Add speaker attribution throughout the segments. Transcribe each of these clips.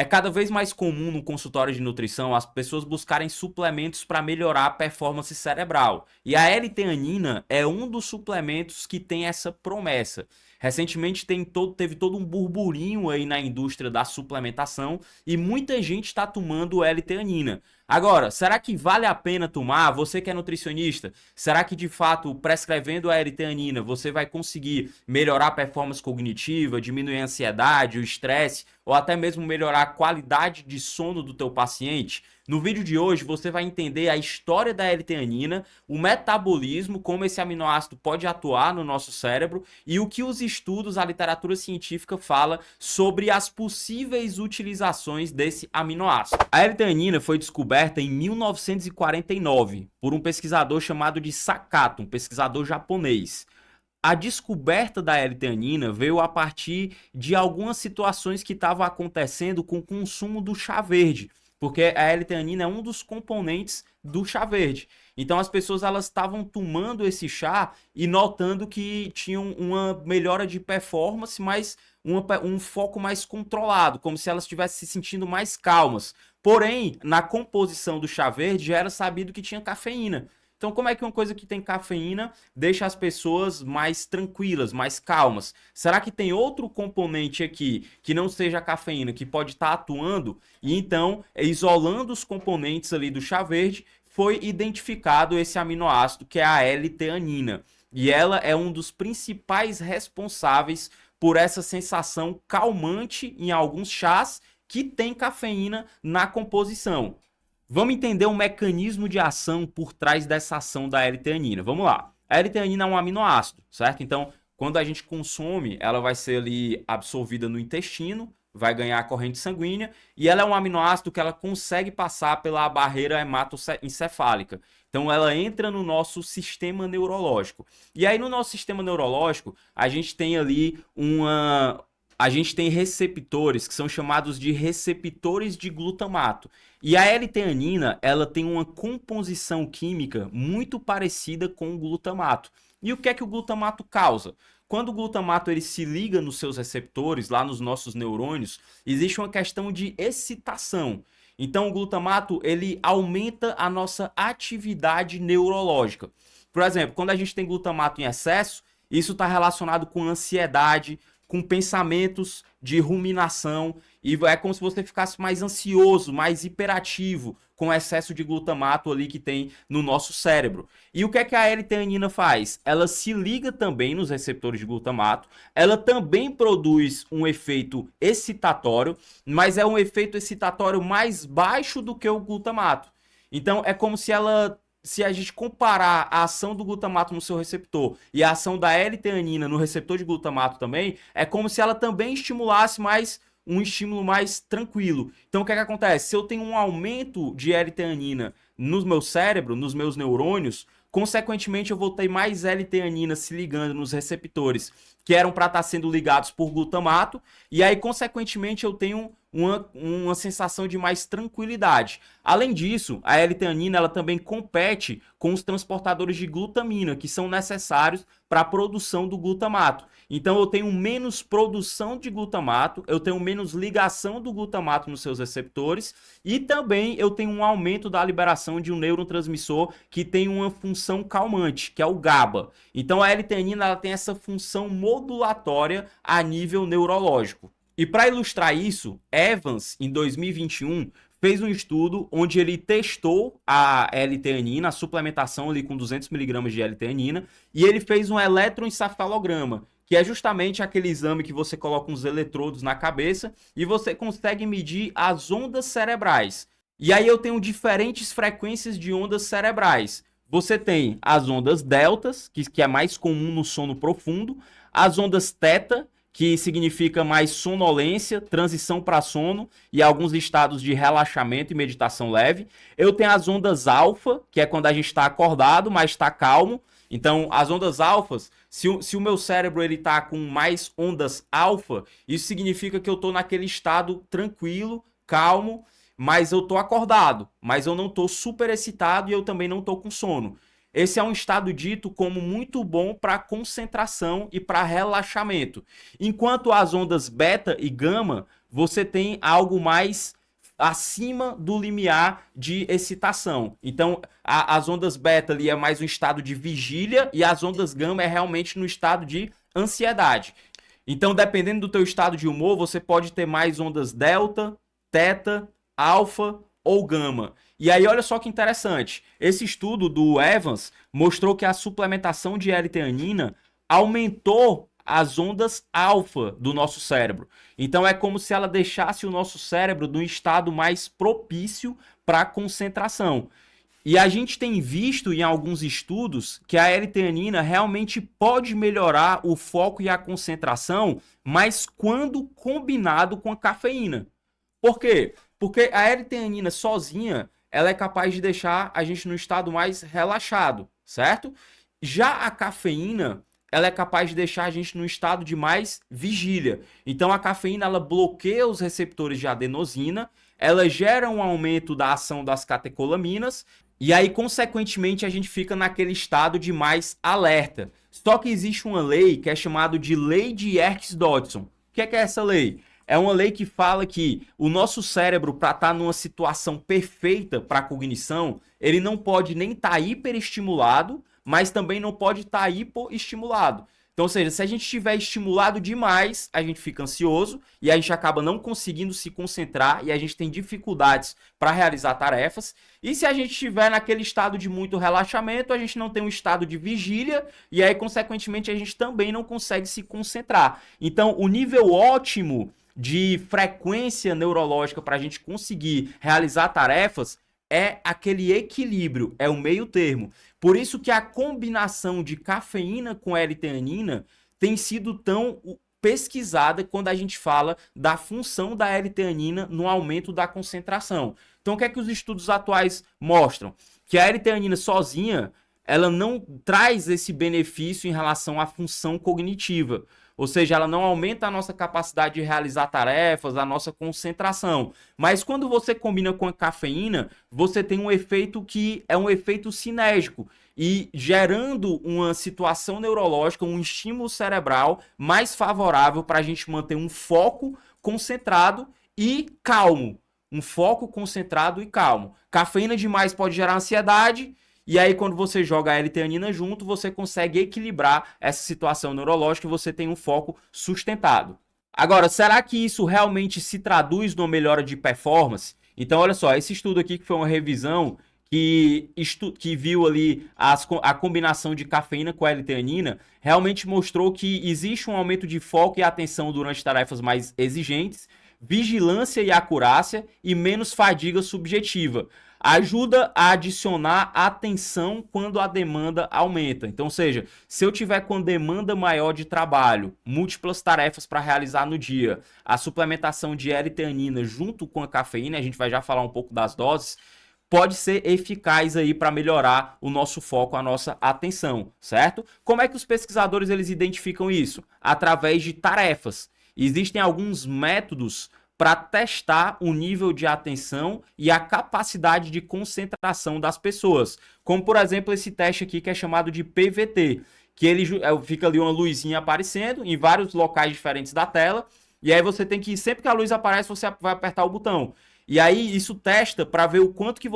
Speaker 1: É cada vez mais comum no consultório de nutrição as pessoas buscarem suplementos para melhorar a performance cerebral. E a L-teanina é um dos suplementos que tem essa promessa. Recentemente teve todo um burburinho aí na indústria da suplementação e muita gente está tomando L-teanina. Agora, será que vale a pena tomar? Você que é nutricionista, será que de fato prescrevendo a L-teanina você vai conseguir melhorar a performance cognitiva, diminuir a ansiedade, o estresse ou até mesmo melhorar a qualidade de sono do teu paciente? No vídeo de hoje você vai entender a história da L-teanina, o metabolismo, como esse aminoácido pode atuar no nosso cérebro e o que os estudos, a literatura científica fala sobre as possíveis utilizações desse aminoácido. A L-teanina foi descoberta em 1949 por um pesquisador chamado de Sakato, um pesquisador japonês. A descoberta da L-teanina veio a partir de algumas situações que estavam acontecendo com o consumo do chá verde, porque a L-teanina é um dos componentes do chá verde. Então as pessoas elas estavam tomando esse chá e notando que tinham uma melhora de performance, mas um foco mais controlado, como se elas estivessem se sentindo mais calmas. Porém, na composição do chá verde já era sabido que tinha cafeína. Então, como é que uma coisa que tem cafeína deixa as pessoas mais tranquilas, mais calmas? Será que tem outro componente aqui que não seja a cafeína, que pode estar atuando? E então, isolando os componentes ali do chá verde, foi identificado esse aminoácido que é a L-teanina. E ela é um dos principais responsáveis por essa sensação calmante em alguns chás que tem cafeína na composição. Vamos entender o mecanismo de ação por trás dessa ação da L-teanina. Vamos lá. A L-teanina é um aminoácido, certo? Então, quando a gente consome, ela vai ser ali absorvida no intestino, vai ganhar a corrente sanguínea, e ela é um aminoácido que ela consegue passar pela barreira hematoencefálica. Então, ela entra no nosso sistema neurológico. E aí, no nosso sistema neurológico, a gente tem ali a gente tem receptores que são chamados de receptores de glutamato. E a L-teanina, ela tem uma composição química muito parecida com o glutamato. E o que é que o glutamato causa? Quando o glutamato ele se liga nos seus receptores, lá nos nossos neurônios, existe uma questão de excitação. Então o glutamato ele aumenta a nossa atividade neurológica. Por exemplo, quando a gente tem glutamato em excesso, isso está relacionado com ansiedade, com pensamentos de ruminação, e é como se você ficasse mais ansioso, mais hiperativo, com o excesso de glutamato ali que tem no nosso cérebro. E o que é que a L-teanina faz? Ela se liga também nos receptores de glutamato, ela também produz um efeito excitatório, mas é um efeito excitatório mais baixo do que o glutamato. Então é como se a gente comparar a ação do glutamato no seu receptor e a ação da L-teanina no receptor de glutamato também, é como se ela também estimulasse mais um estímulo mais tranquilo. Então o que é que acontece? Se eu tenho um aumento de L-teanina no meu cérebro, nos meus neurônios, consequentemente eu vou ter mais L-teanina se ligando nos receptores que eram para estar sendo ligados por glutamato, e aí consequentemente eu tenho uma sensação de mais tranquilidade. Além disso, a L-teanina ela também compete com os transportadores de glutamina, que são necessários para a produção do glutamato. Então eu tenho menos produção de glutamato, eu tenho menos ligação do glutamato nos seus receptores e também eu tenho um aumento da liberação de um neurotransmissor que tem uma função calmante, que é o GABA. Então a L-teanina ela tem essa função modulatória a nível neurológico. E para ilustrar isso, Evans, em 2021, fez um estudo onde ele testou a L-teanina, a suplementação ali com 200 mg de L-teanina, e ele fez um eletroencefalograma, que é justamente aquele exame que você coloca uns eletrodos na cabeça e você consegue medir as ondas cerebrais. E aí eu tenho diferentes frequências de ondas cerebrais. Você tem as ondas deltas, que é mais comum no sono profundo, as ondas teta, que significa mais sonolência, transição para sono e alguns estados de relaxamento e meditação leve. Eu tenho as ondas alfa, que é quando a gente está acordado, mas está calmo. Então, as ondas alfas, se o meu cérebro está com mais ondas alfa, isso significa que eu estou naquele estado tranquilo, calmo, mas eu estou acordado, mas eu não estou super excitado e eu também não estou com sono. Esse é um estado dito como muito bom para concentração e para relaxamento. Enquanto as ondas beta e gama você tem algo mais acima do limiar de excitação. Então, as ondas beta ali é mais um estado de vigília e as ondas gama é realmente no estado de ansiedade. Então, dependendo do teu estado de humor, você pode ter mais ondas delta, teta, alfa ou gama. E aí, olha só que interessante. Esse estudo do Evans mostrou que a suplementação de L-teanina aumentou as ondas alfa do nosso cérebro. Então é como se ela deixasse o nosso cérebro num estado mais propício para concentração. E a gente tem visto em alguns estudos que a L-teanina realmente pode melhorar o foco e a concentração, mas quando combinado com a cafeína. Por quê? Porque a L-teanina sozinha, ela é capaz de deixar a gente no estado mais relaxado, certo? Já a cafeína, ela é capaz de deixar a gente num estado de mais vigília. Então a cafeína, ela bloqueia os receptores de adenosina, ela gera um aumento da ação das catecolaminas, e aí, consequentemente, a gente fica naquele estado de mais alerta. Só que existe uma lei que é chamada de Lei de Yerkes-Dodson. O que é essa lei? É uma lei que fala que o nosso cérebro, para estar numa situação perfeita para a cognição, ele não pode nem estar hiperestimulado, mas também não pode estar hipoestimulado. Então, ou seja, se a gente estiver estimulado demais, a gente fica ansioso e a gente acaba não conseguindo se concentrar e a gente tem dificuldades para realizar tarefas. E se a gente estiver naquele estado de muito relaxamento, a gente não tem um estado de vigília e aí, consequentemente, a gente também não consegue se concentrar. Então, o nível ótimo de frequência neurológica para a gente conseguir realizar tarefas é aquele equilíbrio, é o meio termo. Por isso que a combinação de cafeína com L-teanina tem sido tão pesquisada quando a gente fala da função da L-teanina no aumento da concentração. Então, o que é que os estudos atuais mostram? Que a L-teanina sozinha, ela não traz esse benefício em relação à função cognitiva. Ou seja, ela não aumenta a nossa capacidade de realizar tarefas, a nossa concentração. Mas quando você combina com a cafeína, você tem um efeito que é um efeito sinérgico e gerando uma situação neurológica, um estímulo cerebral mais favorável para a gente manter um foco concentrado e calmo. Um foco concentrado e calmo. Cafeína demais pode gerar ansiedade. E aí, quando você joga a L-teanina junto, você consegue equilibrar essa situação neurológica e você tem um foco sustentado. Agora, será que isso realmente se traduz numa melhora de performance? Então, olha só, esse estudo aqui que foi uma revisão que viu ali a combinação de cafeína com a L-teanina, realmente mostrou que existe um aumento de foco e atenção durante tarefas mais exigentes, vigilância e acurácia e menos fadiga subjetiva. Ajuda a adicionar atenção quando a demanda aumenta. Então, ou seja, se eu tiver com demanda maior de trabalho, múltiplas tarefas para realizar no dia, a suplementação de L-teanina junto com a cafeína, a gente vai já falar um pouco das doses, pode ser eficaz aí para melhorar o nosso foco, a nossa atenção, certo? Como é que os pesquisadores eles identificam isso? Através de tarefas. Existem alguns métodos para testar o nível de atenção e a capacidade de concentração das pessoas. Como, por exemplo, esse teste aqui que é chamado de PVT, que ele fica ali uma luzinha aparecendo em vários locais diferentes da tela, e aí você tem que, sempre que a luz aparece, você vai apertar o botão. E aí isso testa para ver o quanto que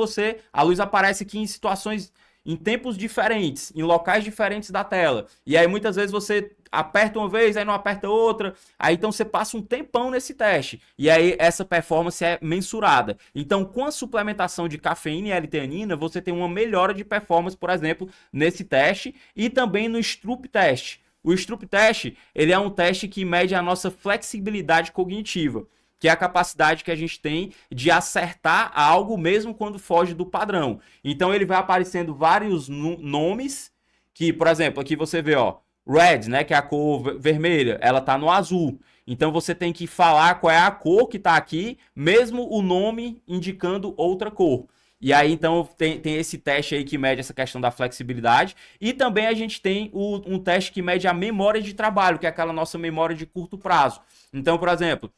Speaker 1: a luz aparece aqui em situações, em tempos diferentes, em locais diferentes da tela. E aí muitas vezes você aperta uma vez, aí não aperta outra, aí então você passa um tempão nesse teste, e aí essa performance é mensurada. Então, com a suplementação de cafeína e L-teanina, você tem uma melhora de performance, por exemplo, nesse teste, e também no Stroop teste. O Stroop teste, ele é um teste que mede a nossa flexibilidade cognitiva, que é a capacidade que a gente tem de acertar algo mesmo quando foge do padrão. Então, ele vai aparecendo vários nomes, que, por exemplo, aqui você vê, ó, red, né, que é a cor vermelha, ela tá no azul. Então você tem que falar qual é a cor que tá aqui, mesmo o nome indicando outra cor. E aí, então, tem esse teste aí que mede essa questão da flexibilidade. E também a gente tem um teste que mede a memória de trabalho, que é aquela nossa memória de curto prazo. Então, por exemplo,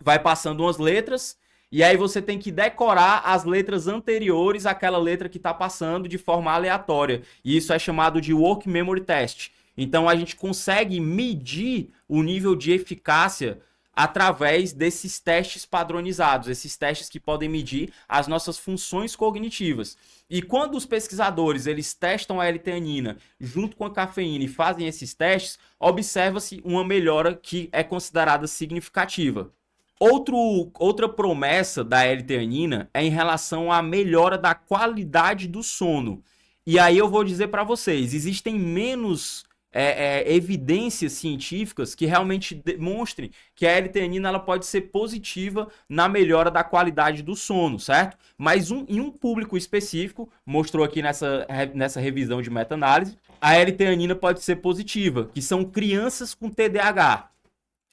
Speaker 1: vai passando umas letras, e aí você tem que decorar as letras anteriores àquela letra que está passando de forma aleatória. E isso é chamado de Work Memory Test. Então a gente consegue medir o nível de eficácia através desses testes padronizados, esses testes que podem medir as nossas funções cognitivas. E quando os pesquisadores eles testam a L-teanina junto com a cafeína e fazem esses testes, observa-se uma melhora que é considerada significativa. Outra promessa da L-teanina é em relação à melhora da qualidade do sono. E aí eu vou dizer para vocês, existem menos evidências científicas que realmente demonstrem que a L-teanina ela pode ser positiva na melhora da qualidade do sono, certo? Mas em um público específico, mostrou aqui nessa revisão de meta-análise, a L-teanina pode ser positiva, que são crianças com TDAH.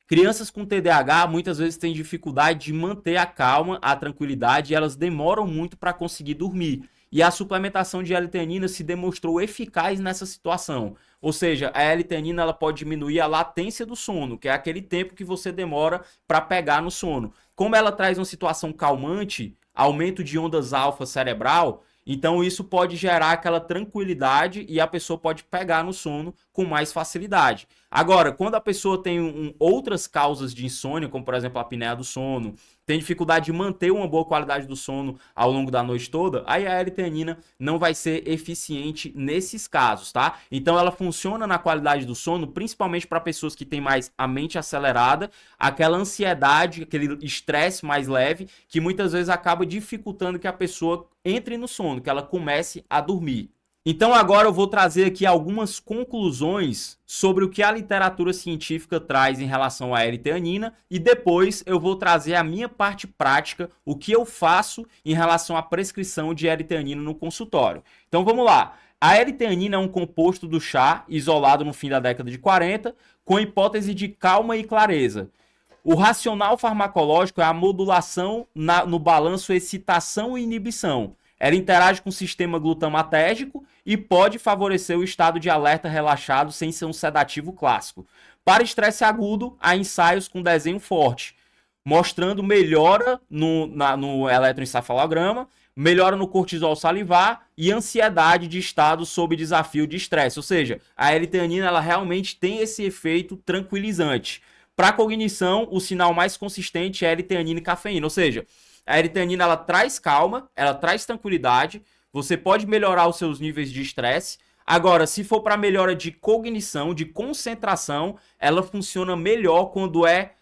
Speaker 1: Crianças com TDAH muitas vezes têm dificuldade de manter a calma, a tranquilidade, e elas demoram muito para conseguir dormir. E a suplementação de L-teanina se demonstrou eficaz nessa situação. Ou seja, a L-teanina ela pode diminuir a latência do sono, que é aquele tempo que você demora para pegar no sono. Como ela traz uma situação calmante, aumento de ondas alfa cerebral, então isso pode gerar aquela tranquilidade e a pessoa pode pegar no sono com mais facilidade. Agora, quando a pessoa tem outras causas de insônia, como por exemplo a apneia do sono, tem dificuldade de manter uma boa qualidade do sono ao longo da noite toda, aí a L-teanina não vai ser eficiente nesses casos, tá? Então ela funciona na qualidade do sono, principalmente para pessoas que têm mais a mente acelerada, aquela ansiedade, aquele estresse mais leve, que muitas vezes acaba dificultando que a pessoa entre no sono, que ela comece a dormir. Então agora eu vou trazer aqui algumas conclusões sobre o que a literatura científica traz em relação à L-teanina e depois eu vou trazer a minha parte prática, o que eu faço em relação à prescrição de L-teanina no consultório. Então vamos lá. A L-teanina é um composto do chá isolado no fim da década de 40 com hipótese de calma e clareza. O racional farmacológico é a modulação no balanço excitação e inibição. Ela interage com o sistema glutamatérgico e pode favorecer o estado de alerta relaxado sem ser um sedativo clássico. Para estresse agudo, há ensaios com desenho forte, mostrando melhora no eletroencefalograma, melhora no cortisol salivar e ansiedade de estado sob desafio de estresse. Ou seja, a L-teanina ela realmente tem esse efeito tranquilizante. Para a cognição, o sinal mais consistente é L-teanina e cafeína, ou seja, a L-teanina ela traz calma, ela traz tranquilidade, você pode melhorar os seus níveis de estresse. Agora, se for para melhora de cognição, de concentração, ela funciona melhor quando é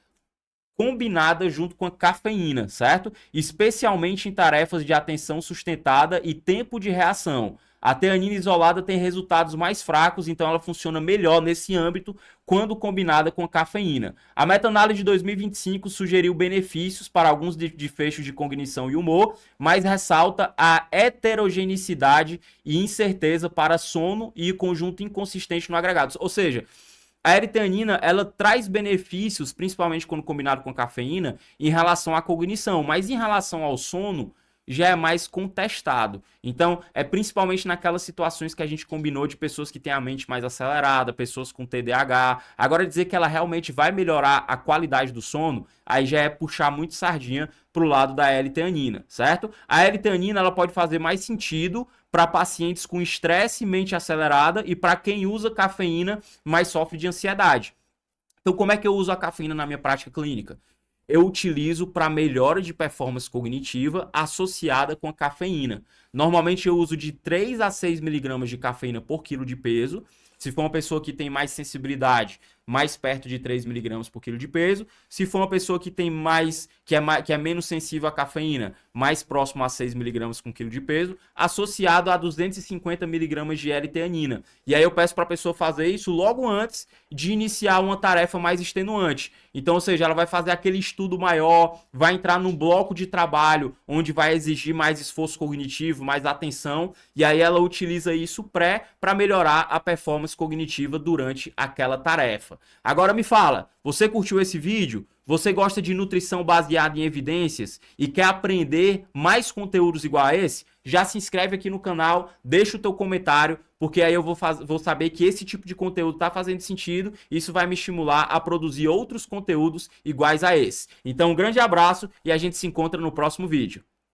Speaker 1: combinada junto com a cafeína, certo? Especialmente em tarefas de atenção sustentada e tempo de reação. A teanina isolada tem resultados mais fracos, então ela funciona melhor nesse âmbito quando combinada com a cafeína. A meta-análise de 2025 sugeriu benefícios para alguns desfechos de cognição e humor, mas ressalta a heterogeneidade e incerteza para sono e conjunto inconsistente no agregado. Ou seja, a L-teanina ela traz benefícios, principalmente quando combinado com a cafeína, em relação à cognição, mas em relação ao sono, já é mais contestado. Então, é principalmente naquelas situações que a gente combinou de pessoas que têm a mente mais acelerada, pessoas com TDAH. Agora, dizer que ela realmente vai melhorar a qualidade do sono, aí já é puxar muito sardinha pro lado da L-teanina, certo? A L-teanina ela pode fazer mais sentido para pacientes com estresse e mente acelerada e para quem usa cafeína, mas sofre de ansiedade. Então, como é que eu uso a cafeína na minha prática clínica? Eu utilizo para melhora de performance cognitiva associada com a cafeína. Normalmente eu uso de 3 a 6 miligramas de cafeína por quilo de peso. Se for uma pessoa que tem mais sensibilidade, mais perto de 3 miligramas por quilo de peso. Se for uma pessoa que tem que é menos sensível à cafeína, mais próximo a 6 miligramas por quilo de peso, associado a 250 miligramas de L-teanina. E aí eu peço para a pessoa fazer isso logo antes de iniciar uma tarefa mais extenuante. Então, ou seja, ela vai fazer aquele estudo maior, vai entrar num bloco de trabalho onde vai exigir mais esforço cognitivo, mais atenção, e aí ela utiliza isso para melhorar a performance cognitiva durante aquela tarefa. Agora me fala, você curtiu esse vídeo? Você gosta de nutrição baseada em evidências e quer aprender mais conteúdos igual a esse? Já se inscreve aqui no canal, deixa o teu comentário, porque aí eu vou saber que esse tipo de conteúdo está fazendo sentido e isso vai me estimular a produzir outros conteúdos iguais a esse. Então um grande abraço e a gente se encontra no próximo vídeo.